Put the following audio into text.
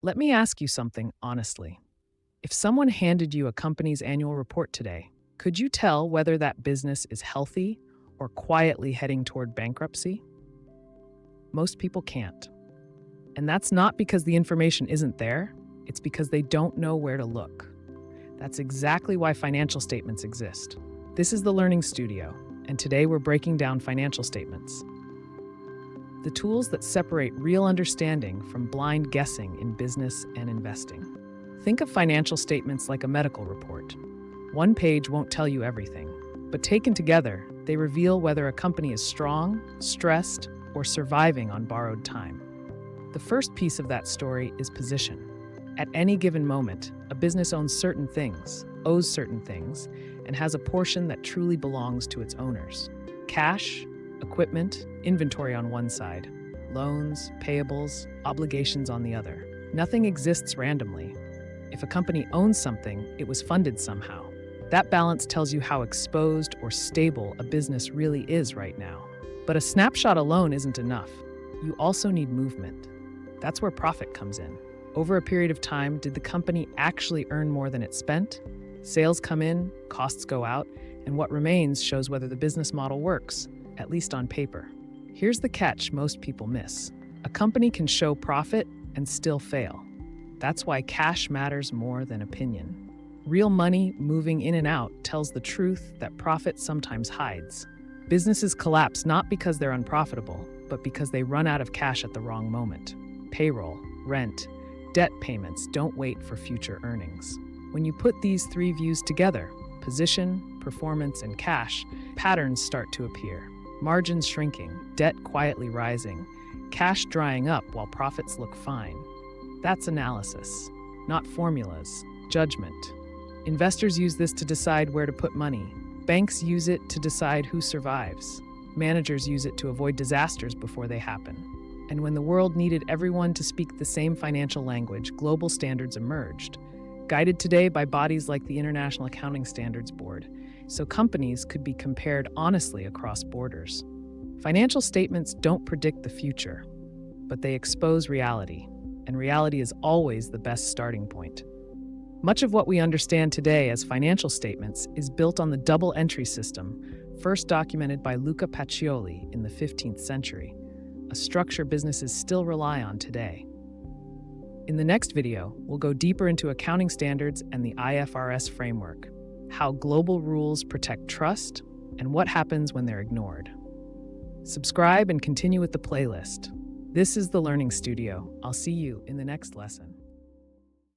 Let me ask you something honestly. If someone handed you a company's annual report today, could you tell whether that business is healthy or quietly heading toward bankruptcy? Most people can't. And that's not because the information isn't there, it's because they don't know where to look. That's exactly why financial statements exist. This is the Learning Studio, and today we're breaking down financial statements, the tools that separate real understanding from blind guessing in business and investing. Think of financial statements like a medical report. One page won't tell you everything, but taken together, they reveal whether a company is strong, stressed, or surviving on borrowed time. The first piece of that story is position. At any given moment, a business owns certain things, owes certain things, and has a portion that truly belongs to its owners. Cash, equipment, inventory on one side, loans, payables, obligations on the other. Nothing exists randomly. If a company owns something, it was funded somehow. That balance tells you how exposed or stable a business really is right now. But a snapshot alone isn't enough. You also need movement. That's where profit comes in. Over a period of time, did the company actually earn more than it spent? Sales come in, costs go out, and what remains shows whether the business model works, at least on paper. Here's the catch most people miss. A company can show profit and still fail. That's why cash matters more than opinion. Real money moving in and out tells the truth that profit sometimes hides. Businesses collapse not because they're unprofitable, but because they run out of cash at the wrong moment. Payroll, rent, debt payments don't wait for future earnings. When you put these three views together, position, performance, and cash, patterns start to appear. Margins shrinking, debt quietly rising, cash drying up while profits look fine. That's analysis, not formulas, judgment. Investors use this to decide where to put money. Banks use it to decide who survives. Managers use it to avoid disasters before they happen. And when the world needed everyone to speak the same financial language, global standards emerged, guided today by bodies like the International Accounting Standards Board, so companies could be compared honestly across borders. Financial statements don't predict the future, but they expose reality, and reality is always the best starting point. Much of what we understand today as financial statements is built on the double entry system, first documented by Luca Pacioli in the 15th century, a structure businesses still rely on today. In the next video, we'll go deeper into accounting standards and the IFRS framework, how global rules protect trust, and what happens when they're ignored. Subscribe and continue with the playlist. This is the Learning Studio. I'll see you in the next lesson.